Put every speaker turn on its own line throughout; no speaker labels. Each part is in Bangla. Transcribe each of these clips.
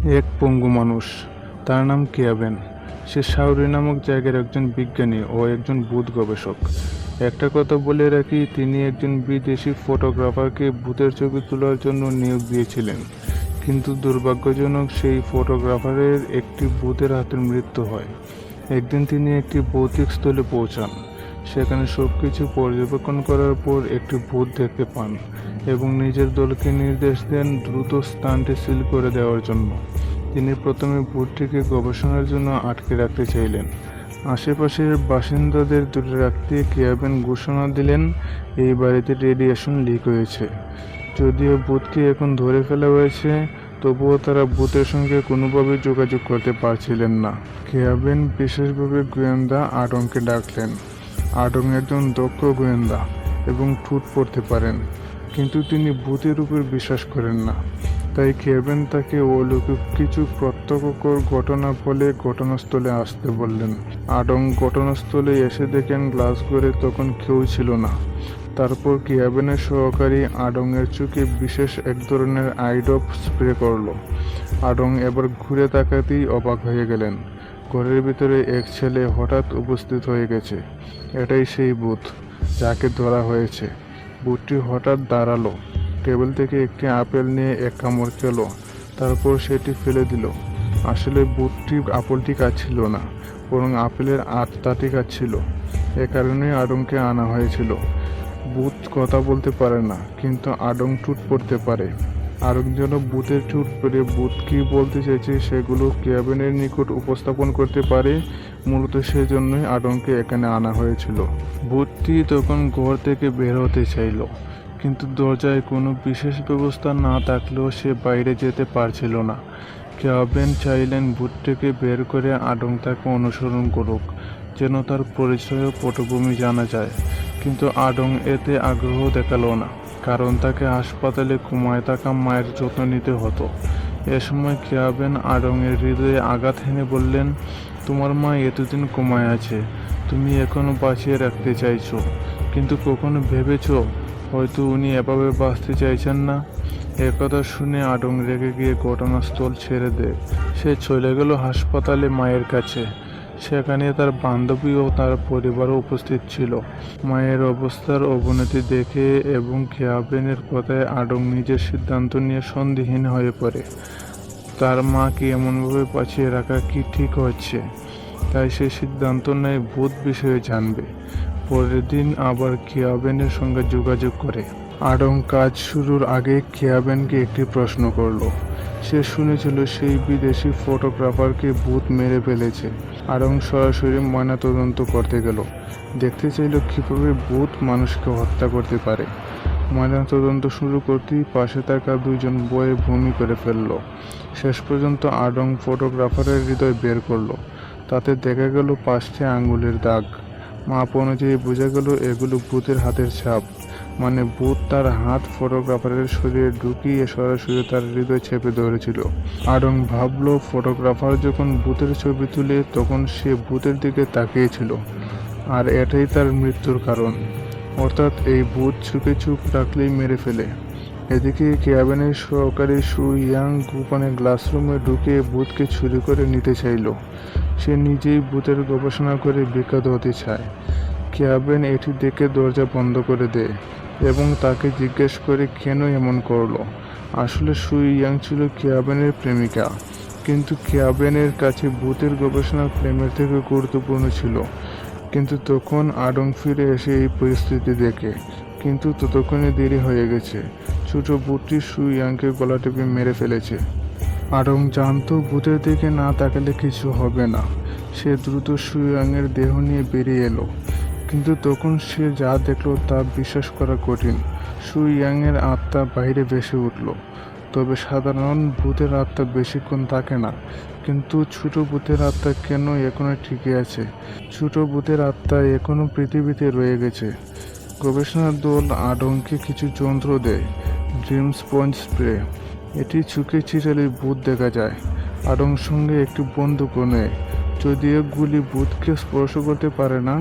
এক পঙ্গু মানুষ, তার নাম কেয়াবেন। সে সাউরি নামক জায়গার একজন বিজ্ঞানী ও একজন ভূত গবেষক। একটা কথা বলে রাখি, তিনি একজন বিদেশি ফটোগ্রাফারকে ভূতের ছবি তোলার জন্য নিয়োগ দিয়েছিলেন, কিন্তু দুর্ভাগ্যজনক সেই ফটোগ্রাফারের একটি ভূতের হাতে মৃত্যু হয়। একদিন তিনি একটি ভৌতিক স্থলে পৌঁছান। সেখানে সবকিছু পর্যবেক্ষণ করার পর একটি ভূত দেখতে পান এবং নিজের দলকে নির্দেশ দেন দ্রুত স্থানটি সিল করে দেওয়ার জন্য। তিনি প্রথমে ভূতটিকে গবেষণার জন্য আটকে রাখতে চাইলেন। আশেপাশের বাসিন্দাদের দূরে রাখতে কেয়াবেন ঘোষণা দিলেন, এই বাড়িতে রেডিয়েশন লিক হয়েছে। যদিও ভূতকে এখন ধরে ফেলা হয়েছে, তবুও তারা ভূতের সঙ্গে কোনোভাবে যোগাযোগ করতে পারছিলেন না। কেয়াবেন বিশেষভাবে গোয়েন্দা আডংকে ডাকলেন। আডং একজন দক্ষ গোয়েন্দা এবং ঠুট পড়তে পারেন, কিন্তু তিনি ভূতের উপর বিশ্বাস করেন না। তাই কেয়াবেন তাকে অলৌকিক কিছু প্রত্যক্ষকর ঘটনা বলে ঘটনাস্থলে আসতে বললেন। আডং ঘটনাস্থলে এসে দেখেন গ্লাস ঘরে তখন কেউ ছিল না। তারপর কেয়াবেনের সহকারী আডংয়ের চোখে বিশেষ এক ধরনের আইড্রপ স্প্রে করলো। আডং এবার ঘুরে তাকাতেই অবাক হয়ে গেলেন। ঘরের ভিতরে এক ছেলে হঠাৎ উপস্থিত হয়ে গেছে। এটাই সেই ভূত যাকে ধরা হয়েছে। ভূতটি হঠাৎ দাঁড়ালো, টেবিল থেকে একটি আপেল নিয়ে এক কামড় খেলো, তারপর সেটি ফেলে দিল। আসলে ভূতটি আপেলটি খাচ্ছিল না, বরং আপেলের আত্মাটি খাচ্ছিল। এ কারণে আডংকে আনা হয়েছিল। ভূত কথা বলতে পারে না, কিন্তু আডং ঠুট পড়তে পারে। আরেকজন ভূতের ঠুট পড়ে ভূত কী বলতে চাইছে সেগুলো কেয়াবেনের নিকট উপস্থাপন করতে পারে। মূলত সেজন্যই আডংকে এখানে আনা হয়েছিল। ভূতটি তখন ঘর থেকে বের হতে চাইল, কিন্তু দরজায় কোনো বিশেষ ব্যবস্থা না থাকলেও সে বাইরে যেতে পারছিল না। কেয়াবেন চাইলেন ভূতটিকে বের করে আডং তাকে অনুসরণ করুক, যেন তার পরিচয় ও পটভূমি জানা যায়। কিন্তু আডং এতে আগ্রহ দেখালো না, কারণ তাকে হাসপাতালে ঘুমায় থাকা মায়ের যত্ন নিতে হতো। এ সময় কেয়াবেন আডংয়ের হৃদয়ে আঘাত হেনে বললেন, তোমার মা এতদিন ঘুমায় আছে, তুমি এখনো বাঁচিয়ে রাখতে চাইছো, কিন্তু কখনো ভেবেছো হয়তো উনি এভাবে বাঁচতে চাইছেন না? একথা শুনে আডং রেগে গিয়ে ঘটনাস্থল ছেড়ে দেয়। সে চলে গেল হাসপাতালে মায়ের কাছে। সেখানে তার বান্ধবী ও তার পরিবারও উপস্থিত ছিল। মায়ের অবস্থার অবনতি দেখে এবং কেয়াবেনের কথায় আডং নিজের সিদ্ধান্ত নিয়ে সন্দিহীন হয়ে পড়ে। তার মাকে এমনভাবে বাঁচিয়ে রাখা কি ঠিক হচ্ছে? তাই সে সিদ্ধান্ত নেয় ভূত বিষয়ে জানবে। পরের দিন আবার কেয়াবেনের সঙ্গে যোগাযোগ করে। আডং কাজ শুরুর আগে কেয়াবেনকে একটি প্রশ্ন করল। সে শুনেছিল সেই বিদেশি ফটোগ্রাফারকে ভূত মেরে ফেলেছে। আডং সরাসরি ময়নাতদন্ত করতে গেল, দেখতে চাইল কীভাবে ভূত মানুষকে হত্যা করতে পারে। ময়নাতদন্ত শুরু করতেই পাশে থাকা দুইজন বয়ে বমি করে ফেলল। শেষ পর্যন্ত আডং ফটোগ্রাফারের হৃদয় বের করলো। তাতে দেখা গেল 5টি আঙ্গুলের দাগ। মাপ অনুযায়ী বোঝা গেল এগুলো ভূতের হাতের ছাপ। মানে ভূত তার হাত ফটোগ্রাফারের শরীরে ঢুকিয়ে সরাসরি তার হৃদয় চেপে ধরেছিল। আডং ভাবলো, ফটোগ্রাফার যখন ভূতের ছবি তুলে তখন সে ভূতের দিকে তাকিয়েছিল, আর এটাই তার মৃত্যুর কারণ। অর্থাৎ এই ভূত চোখে চোখ রাখলেই মেরে ফেলে। এদিকে কেয়াবেনের সহকারী সু ইয়াং গোপনে গ্লাসরুমে ঢুকে ভূতকে চুরি করে নিতে চাইল। সে নিজেই ভূতের গবেষণা করে বিখ্যাত হতে চায়। কেয়াবেন এটি দেখে দরজা বন্ধ করে দেয় এবং তাকে জিজ্ঞেস করে কেন এমন করলো। আসলে সু ইয়াং ছিল কেয়াবেনের প্রেমিকা, কিন্তু কেয়াবেনের কাছে ভূতের গবেষণা প্রেমের থেকে গুরুত্বপূর্ণ ছিল। কিন্তু তখন আডং ফিরে এসে এই পরিস্থিতি দেখে, কিন্তু ততক্ষণে দেরি হয়ে গেছে। ছোট ভূতটি সু ইয়াংকে গলা টিপে মেরে ফেলেছে। আডং জানতো ভূতের দিকে না তাকালে কিছু হবে না। সে দ্রুত সু ইয়াংয়ের দেহ নিয়ে বেরিয়ে এলো, কিন্তু তখন সে যা দেখলো তা বিশ্বাস করা কঠিন। সু ইয়াংয়ের আত্মা বাইরে ভেসে উঠল। তবে সাধারণ ভূতের আত্মা বেশিক্ষণ থাকে না, কিন্তু ছোট ভূতের আত্মা কেন এখনো টিকে আছে? ছোট ভূতের আত্মা এখনো পৃথিবীতে রয়ে গেছে। গবেষণা দল আডংকে কিছু যন্ত্র দেয়, ড্রিম স্পঞ্জ স্প্রে। এটি চোখে ছিটালে ভূত দেখা যায়। আডং সঙ্গে একটি বন্দুকও নেয়। যদিও গুলি ভূতকে স্পর্শ করতে পারে না,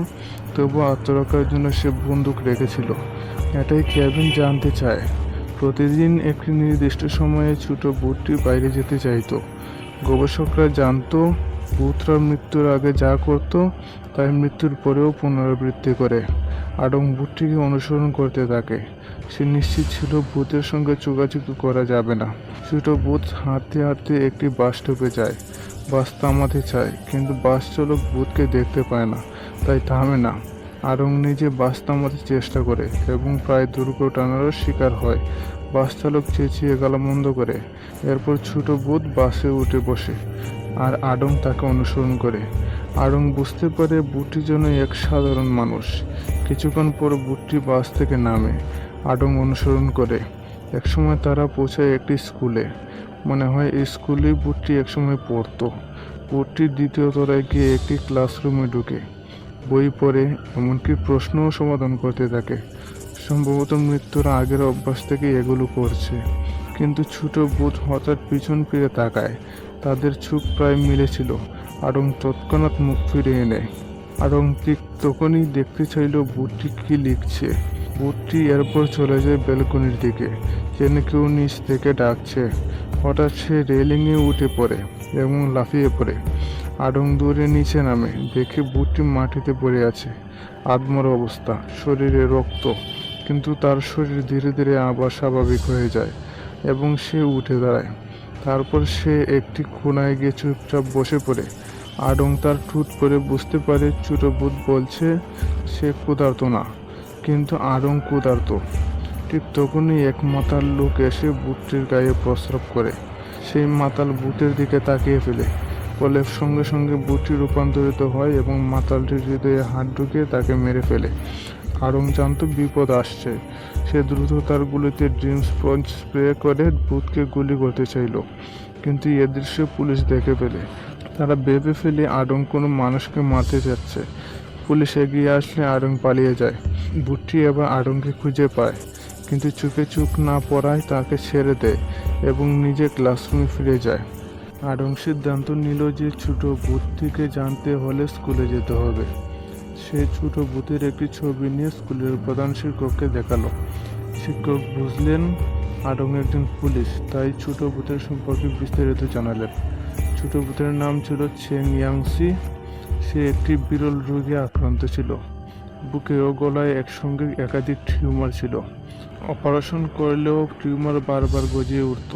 তবু আত্মরক্ষার জন্য সে বন্দুক রেখেছিল। এটাই কেয়াবেন জানতে চায়। প্রতিদিন একটি নির্দিষ্ট সময়ে ছোট ভূতটি বাইরে যেতে চাইতো, গবেষকরা জানতো ভূতরা মৃত্যুর আগে যা করত তাই মৃত্যুর পরেও পুনরাবৃত্তি করে। আডং ভূতটিকে অনুসরণ করতে থাকে। সে নিশ্চিত ছিল ভূতের সঙ্গে চোখাচোখি করা যাবে না। ছোট ভূত হাঁটতে হাঁটতে একটি বাস স্টপে যায়। বাস থামাতে চায়, কিন্তু বাস চালক ভূতকে দেখতে পায় না, তাই থামে না। আডং নিজে বাস থামাতে চেষ্টা করে এবং প্রায় দুর্ঘটনারও শিকার হয়। বাস চালক চেঁচিয়ে গলা বন্ধ করে। এরপর ছোট ভূত বাসে উঠে বসে আর আডং তাকে অনুসরণ করে। আডং বুঝতে পারে ভূতটি যেন এক সাধারণ মানুষ। কিছুক্ষণ পর ভূতটি বাস থেকে নামে। আডং অনুসরণ করে। একসময় তারা পৌঁছায় একটি স্কুলে। মনে হয় এই স্কুলেই ভূতটি একসময় পড়তো। ভূতটি দ্বিতীয় তলায় গিয়ে একটি ক্লাসরুমে ঢুকে বই পড়ে, এমনকি প্রশ্নও সমাধান করতে থাকে। সম্ভবত মৃত্যুর আগের অভ্যাস থেকে এগুলো করছে। কিন্তু ছোট ভূত হঠাৎ পিছন ফিরে তাকায়। তাদের চোখ প্রায় মিলেছিল। আডং তৎক্ষণাৎ মুখ ফিরিয়ে নেয়। আডং ঠিক তখনই দেখতে চাইল ভূতটি কি লিখছে। ভূতটি এরপর চলে যায় ব্যালকনির দিকে, যেন কেউ নিচ থেকে ডাকছে। হঠাৎ সে রেলিংয়ে উঠে পড়ে এবং লাফিয়ে পড়ে। আডং দৌড়ে নিচে নামে, দেখে ভূতটি মাটিতে পড়ে আছে, আধমরা অবস্থা, শরীরে রক্ত। কিন্তু তার শরীর ধীরে ধীরে আবার স্বাভাবিক হয়ে যায় এবং সে উঠে দাঁড়ায়। তারপর সে একটি কোণায় গিয়ে চুপচাপ বসে পড়ে। আডং তার ঠোঁট পরে বুঝতে পারে ছোট ভূত বলছে সে ক্ষুধার্ত না, কিন্তু আডং ক্ষুধার্ত। ঠিক তখনই এক মাতাল লোক এসে ভূতটির গায়ে প্রস্রাব করে। সেই মাতাল ভূতের দিকে তাকিয়ে ফেলে। ফলে সঙ্গে সঙ্গে ভূতটি রূপান্তরিত হয় এবং মাতালটির হৃদয়ে হাত ঢুকে তাকে মেরে ফেলে। আডং জানতো বিপদ আসছে। সে দ্রুত তার গুলিতে ড্রিম স্পঞ্জ স্প্রে করে ভূতকে গুলি করতে চাইল, কিন্তু এ দৃশ্য পুলিশ দেখে ফেলে। তারা ভেবে ফেলে আডং কোনো মানুষকে মারতে যাচ্ছে। পুলিশ এগিয়ে আসলে আডং পালিয়ে যায়। ভূতটি এবার আডংকে খুঁজে পায়, কিন্তু চোখে চোখ না পড়ায় তাকে ছেড়ে দেয় এবং নিজে ক্লাসরুমে ফিরে যায়। আডং সিদ্ধান্ত নিল যে ছোট ভূতটিকে জানতে হলে স্কুলে যেতে হবে। সে ছোট ভূতের একটি ছবি নিয়ে স্কুলের প্রধান শিক্ষককে দেখালো। শিক্ষক বুঝলেন আডং একজন পুলিশ, তাই ছোট ভূতের সম্পর্কে বিস্তারিত জানালেন। ছোট ভূতের নাম ছিল চেং ইয়াংসি। সে একটি বিরল রোগে আক্রান্ত ছিল। বুকে ও গলায় একসঙ্গে একাধিক টিউমার ছিল। অপারেশন করলেও টিউমার বারবার গজিয়ে উঠত।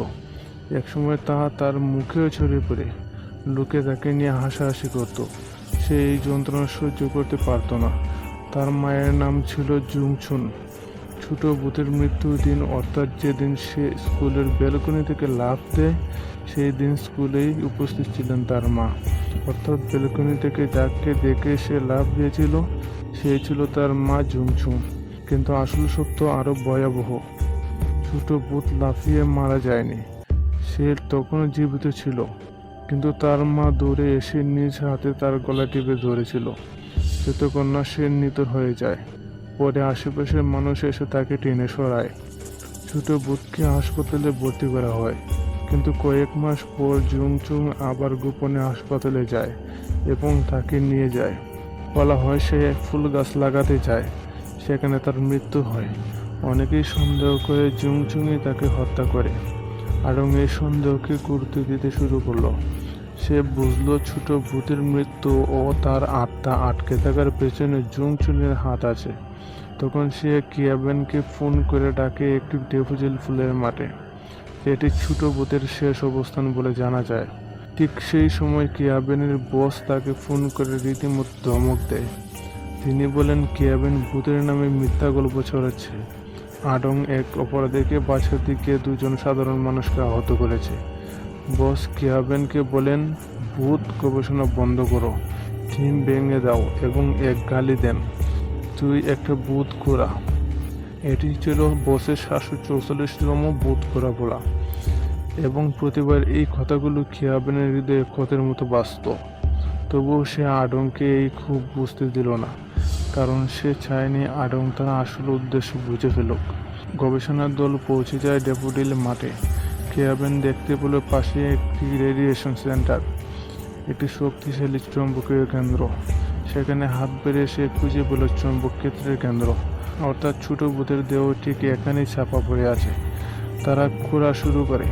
একসময় তা তার মুখেও ছড়িয়ে পড়ে। লোকে তাকে নিয়ে হাসাহাসি করত। সে এই যন্ত্রণা সহ্য করতে পারত না। তার মায়ের নাম ছিল জুংছুন। ছোট ভূতের মৃত্যুর দিন, অর্থাৎ যেদিন সে স্কুলের ব্যালকনি থেকে লাফ দেয়, সেই দিন স্কুলেই উপস্থিত ছিলেন তার মা। অর্থাৎ ব্যালকনি থেকে যাকে দেখে সে লাফ দিয়েছিল, সে ছিল তার মা জুংছুন। কিন্তু আসল সত্য আরও ভয়াবহ। ছোট ভূত লাফিয়ে মারা যায়নি। সে তখনও জীবিত ছিল, কিন্তু তার মা দৌড়ে এসে নিজ হাতে তার গলা টিপে ধরেছিল, যতক্ষণ না সে নিথর হয়ে যায়। পরে আশেপাশের মানুষ এসে তাকে টেনে সরায়। ছোট ভূতকে হাসপাতালে ভর্তি করা হয়, কিন্তু কয়েক মাস পর জুংচুং আবার গোপনে হাসপাতালে যায় এবং তাকে নিয়ে যায়। বলা হয় সে এক ফুল গাছ লাগাতে যায়, সেখানে তার মৃত্যু হয়। অনেকেই সন্দেহ করে জুংচুংই তাকে হত্যা করে। আডং এই সন্দেহকে গুরুত্ব দিতে শুরু করলো। সে বুঝলো ছোট ভূতের মৃত্যু ও তার আত্মা আটকে থাকার পেছনে জুংচুনের হাত আছে। তখন সে কিয়াবেনকে ফোন করে ডাকে একটি ডেফোডিল ফুলের মাঠে, এটি ছোট ভূতের শেষ অবস্থান বলে জানা যায়। ঠিক সেই সময় কিয়াবেনের বস তাকে ফোন করে রীতিমতো ধমক দেয়। তিনি বলেন কিয়াবেন ভূতের নামে মিথ্যা গল্প ছড়াচ্ছে। আডং এক অপরাধীকে বাঁচাতে গিয়ে দুজন সাধারণ মানুষকে আহত করেছে। বস কিয়াবেনকে বলেন, ভূত গবেষণা বন্ধ করো, টিম ভেঙে দাও এবং এক গালি দেন, তুই একটা ভূত ঘোড়া। এটি ছিল বসের 744তম ভূত ঘোড়া বলা, এবং প্রতিবার এই কথাগুলো কিয়াবেনের হৃদয়ে ক্ষতের মতো বাজত। তবুও সে আডংকে এই খুব বুঝতে দিল না, কারণ সে চায়নি আডং তার আসল উদ্দেশ্য বুঝে ফেলুক। গবেষণার দল পৌঁছে যায় ড্যাফোডিল মাঠে। কিয়াবেন দেখতে পেল পাশে একটি রেডিয়েশন সেন্টার, একটি শক্তিশালী চৌম্বকীয় কেন্দ্র। সেখানে হাত বেড়ে সে খুঁজে পেল চৌম্বক ক্ষেত্রের কেন্দ্র, অর্থাৎ ছোট ভূতের দেহ ঠিক এখানেই ছাপা পড়ে আছে। তারা খোঁড়া শুরু করে।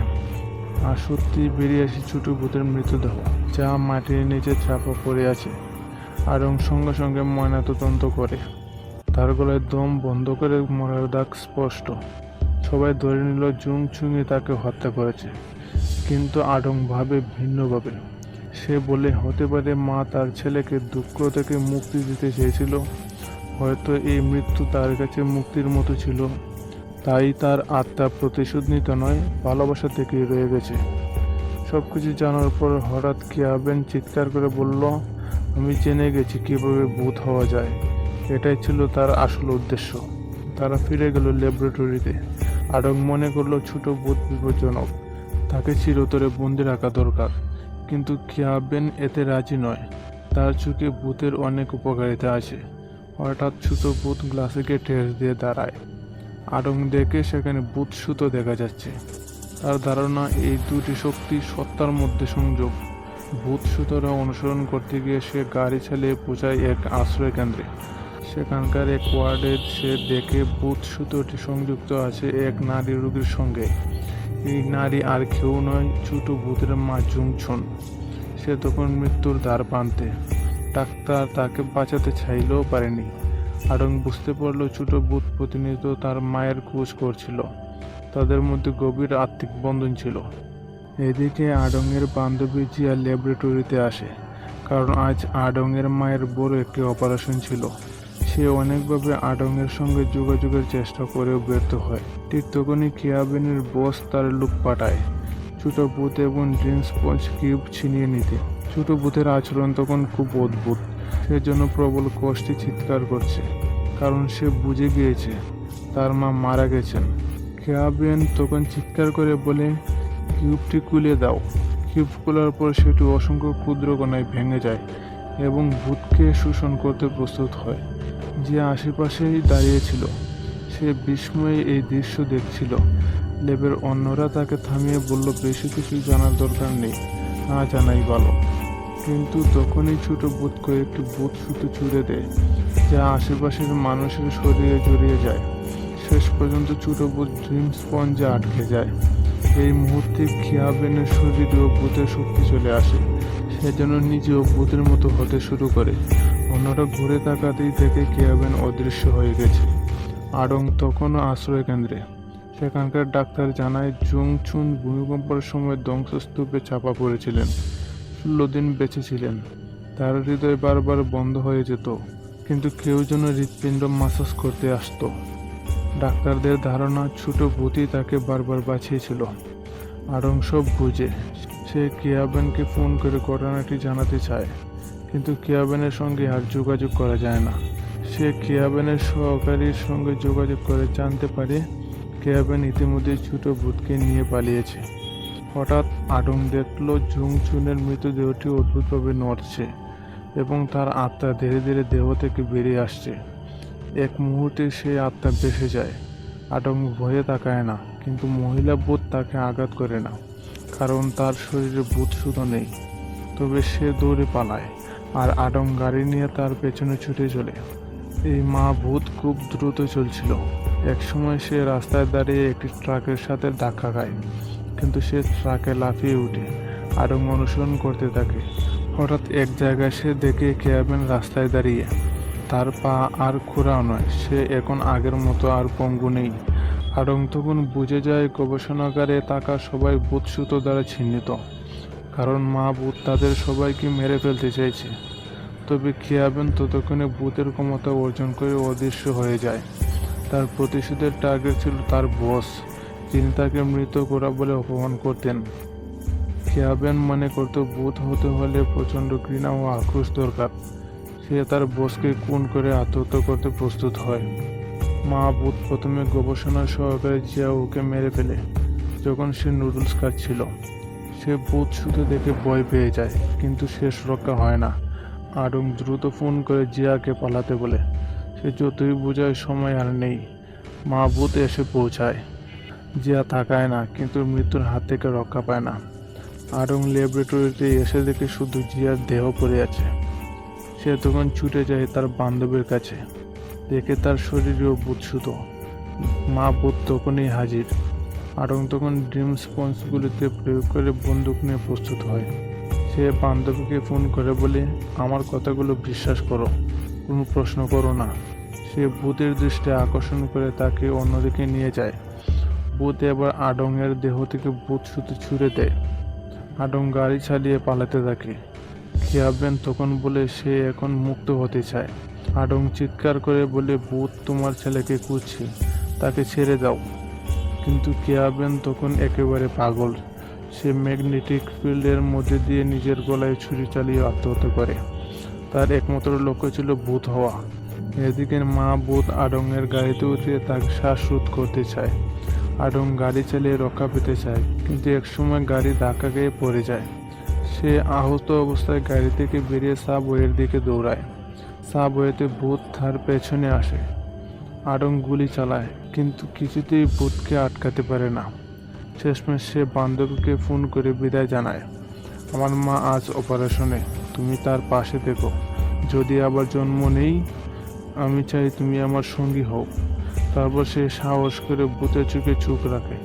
আর সত্যি বেরিয়ে আসে ছোট ভূতের মৃতদেহ, যা মাটির নিচে চাপা পড়ে আছে। আড়ং সঙ্গে সঙ্গে ময়নাতদন্ত করে। তার গলায় দম বন্ধ করে মরার দাগ স্পষ্ট। সবাই ধরে নিল জুংচুংই তাকে হত্যা করেছে, কিন্তু আড়ং ভাবে ভিন্নভাবে। সে বলে হতে পারে মা তার ছেলেকে দুঃখ থেকে মুক্তি দিতে চেয়েছিল। হয়তো এই মৃত্যু তার কাছে মুক্তির মতো ছিল, তাই তার আত্মা প্রতিশোধ নিতে নয়, ভালোবাসা থেকেই রয়ে গেছে। সবকিছু জানার পর হঠাৎ কিয়াবেন চিৎকার করে বলল, আমি জেনে গেছি কিভাবে ভূত হওয়া যায়। এটাই ছিল তার আসল উদ্দেশ্য। তারা ফিরে গেল ল্যাবরেটরিতে। আড়ং মনে করলো ছোট ভূত বিপজ্জনক, তাকে চিরতরে বন্দি রাখা দরকার। কিন্তু কিয়াবেন এতে রাজি নয়। তার চোখে ভূতের অনেক উপকারিতা আছে। হঠাৎ ছোট ভূত গ্লাসে ঠেস দিয়ে দাঁড়ায়। আড়ং দেখে সেখানে ভূত সুতো দেখা যাচ্ছে। তার ধারণা এই দুটি শক্তি সত্তার মধ্যে সংযোগ। ভূত সুতোরা অনুসরণ করতে গিয়ে সে গাড়ি চালিয়ে পৌঁছায় এক আশ্রয় কেন্দ্রে। সেখানকার এক ওয়ার্ডে সে দেখে ভূত সুতোটি সংযুক্ত আছে এক নারী রোগীর সঙ্গে। এই নারী আর কেউ নয়, ছোট ভূতের মা জুংচুন। সে তখন মৃত্যুর দ্বার প্রান্তে। ডাক্তার তাকে বাঁচাতে চাইলেও পারেনি। আড়ং বুঝতে পারলো ছোট ভূত প্রতিনিয়ত তার মায়ের খোঁজ করছিল। তাদের মধ্যে গভীর আত্মিক বন্ধন ছিল। এদিকে আড়ংয়ের বান্ধবী জিয়া ল্যাবরেটরিতে আসে, কারণ আজ আড়ংয়ের মায়ের বড় একটি অপারেশন ছিল। সে অনেকভাবে আড়ংয়ের সঙ্গে যোগাযোগের চেষ্টা করেও ব্যর্থ হয়। ঠিক তখনই কিয়াবেনের বস তার লোক পাঠায় ছোট ভূত এবং ড্রিম স্পঞ্জ কিউব ছিনিয়ে নিতে। ছোট ভূতের আচরণ তখন খুব অদ্ভুত। সেজন্য প্রবল কষ্টে চিৎকার করছে, কারণ সে বুঝে গিয়েছে তার মা মারা গেছেন। কিয়াবেন তখন চিৎকার করে বলে, কিউবটি খুলে দাও। কিউব খোলার পর সেটি অসংখ্য ক্ষুদ্র কণায় ভেঙে যায় এবং ভূতকে শোষণ করতে প্রস্তুত হয়। যে আশেপাশেই দাঁড়িয়েছিল, সে বিস্ময়ে এই দৃশ্য দেখছিল। ল্যাবের অন্যরা তাকে থামিয়ে বলল, বেশি কিছু জানার দরকার নেই, না জানাই ভালো। কিন্তু তখনই ছোট ভূত কয়েকটি ভূত সুতো ছুঁড়ে দেয়, যা আশেপাশের মানুষের শরীরে জড়িয়ে যায়। শেষ পর্যন্ত ছোট ভূত ড্রিম স্পঞ্জে আটকে যায়। এই মুহূর্তে কিয়াবেনের শরীরেও ভূতের শক্তি চলে আসে। সে যেন নিজেও ভূতের মতো হতে শুরু করে। অন্যরা ঘুরে তাকাতেই দেখে কিয়াবেন অদৃশ্য হয়ে গেছে। আড়ং তখনও আশ্রয় কেন্দ্রে। সেখানকার ডাক্তার জানায় জুংচুন ভূমিকম্পের সময় ধ্বংসস্তূপে চাপা পড়েছিলেন। 16 দিন বেঁচে ছিলেন। তার হৃদয় বারবার বন্ধ হয়ে যেত, কিন্তু কেউ যেন হৃৎপিণ্ড মাসাজ করতে আসতো। ডাক্তারদের ধারণা ছোট ভূতই তাকে বারবার বাঁচিয়েছিল। আড়ং সব বুঝে। সে কিয়াবেনকে ফোন করে ঘটনাটি জানাতে চায়, কিন্তু কিয়াবেনের সঙ্গে আর যোগাযোগ করা যায় না। সে কিয়াবেনের সহকারীর সঙ্গে যোগাযোগ করে জানতে পারে কিয়াবেন ইতিমধ্যে ছোট ভূতকে নিয়ে পালিয়েছে। হঠাৎ আড়ং দেখল জুংচুনের মৃতদেহটি অদ্ভুতভাবে নড়ছে এবং তার আত্মা ধীরে ধীরে দেহ থেকে বেরিয়ে আসছে। এক মুহূর্তে সে আত্মা ভেসে যায়। আড়ং ভয়ে তাকায় না, কিন্তু মহিলা ভূত তাকে আঘাত করে না, কারণ তার শরীরে ভূত সুতো নেই। তবে সে দৌড়ে পালায়, আর আড়ং গাড়ি নিয়ে তার পেছনে ছুটে চলে। এই মা ভূত খুব দ্রুত চলছিল। একসময় সে রাস্তায় দাঁড়িয়ে একটি ট্রাকের সাথে ধাক্কা খায়, কিন্তু সে ট্রাকে লাফিয়ে উঠে আড়ং অনুসরণ করতে থাকে। হঠাৎ এক জায়গায় সে দেখে কিয়াবেন রাস্তায় দাঁড়িয়ে। তার পা আর খোঁড়াও নয়, সে এখন আগের মতো আর পঙ্গু নেই। আড়ং তখন বুঝে যায় গবেষণাগারে থাকা সবাই ভূত সুতো দ্বারা চিহ্নিত, কারণ মা ভূত তাদের সবাইকে মেরে ফেলতে চাইছে। তবে কিয়াবেন ততক্ষণে ভূতের ক্ষমতা অর্জন করে অদৃশ্য হয়ে যায়। তার প্রতিশোধের টার্গেট ছিল তার বস, যিনি তাকে মৃত করা বলে অপমান করতেন। কিয়াবেন মনে করত ভূত হতে হলে প্রচণ্ড ঘৃণা ও আক্রোশ দরকার। সে তার বসকে খুন করে আত্মহত্যা করতে প্রস্তুত হয়। মা ভূত প্রথমে গবেষণার সহকারী জিয়াওকে মেরে ফেলে যখন সে নুডলস খাচ্ছিল। সে ভূত সুতো দেখে ভয় পেয়ে যায়, কিন্তু শেষ রক্ষা হয় না। আড়ং দ্রুত ফোন করে জিয়াকে পালাতে বলে। সে যতই বোঝায় সময় আর নেই। মা ভূত এসে পৌঁছায়। জিয়া তাকায় না, কিন্তু মৃত্যুর হাত থেকে রক্ষা পায় না। আড়ং ল্যাবরেটরিতে এসে দেখে শুধু জিয়ার দেহ পড়ে আছে। সে তখন ছুটে যায় তার বান্ধবীর কাছে, দেখে তার শরীরেও ভূত সুতো। মা ভূত তখনই হাজির। আড়ং তখন ড্রিম স্পঞ্জগুলিতে প্রয়োগ করে বন্দুক নিয়ে প্রস্তুত হয়। সে বান্ধবীকে ফোন করে বলে, আমার কথাগুলো বিশ্বাস করো, কোনো প্রশ্ন করো না। সে ভূতের দৃষ্টি আকর্ষণ করে তাকে অন্যদিকে নিয়ে যায়। ভূত এবার আড়ংয়ের দেহ থেকে ভূত সুতো ছুঁড়ে দেয়। আড়ং গাড়ি চালিয়ে পালাতে থাকে। কিয়াবেন তখন বলে সে এখন মুক্ত হতে চায়। আড়ং চিৎকার করে বলে, ভূত তোমার ছেলেকে খুঁজছে, তাকে ছেড়ে দাও। কিন্তু কিয়াবেন তখন একেবারে পাগল। সে ম্যাগনেটিক ফিল্ডের মধ্যে দিয়ে নিজের গলায় ছুরি চালিয়ে আত্মহত্যা করে। তার একমাত্র লক্ষ্য ছিল ভূত হওয়া। এদিকে মা ভূত আড়ংয়ের গাড়িতে উঠে তাকে শ্বাসরোধ করতে চায়। আড়ং গাড়ি চালিয়ে রক্ষা পেতে চায়, কিন্তু একসময় গাড়ি ধাক্কা খেয়ে পড়ে যায়। সে আহত অবস্থায় গাড়ি থেকে বেরিয়ে সাবওয়ের দিকে দৌড়ায়। সাবওয়েতে ভূত তার পেছনে আসে। আড়ং গুলি চালায়, কিন্তু কিছুতেই ভূতকে আটকাতে পারে না। শেষমেশ সে বান্ধবীকে ফোন করে বিদায় জানায়, আমার মা আজ অপারেশনে, তুমি তার পাশে থেকো। যদি আবার জন্ম নেই, আমি চাই তুমি আমার সঙ্গী হও। তারপর সে সাহস করে ভূতের চোখে চোখ রাখে।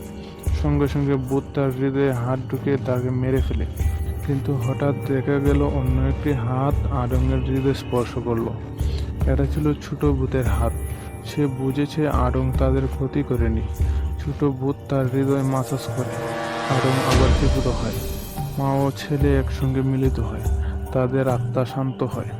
সঙ্গে সঙ্গে ভূত তার হৃদয়ে হাত ঢুকে তাকে মেরে ফেলে। কিন্তু হঠাৎ দেখা গেল অন্য একটি হাত আড়ংয়ের হৃদয় স্পর্শ করলো। এটা ছিল ছোট ভূতের হাত। সে বুঝেছে আড়ং তাদের ক্ষতি করেনি। ছোট ভূত তার হৃদয় মাসাজ করে। আড়ং আবার জীবিত হয়। মা ও ছেলে একসঙ্গে মিলিত হয়। তাদের আত্মা শান্ত হয়।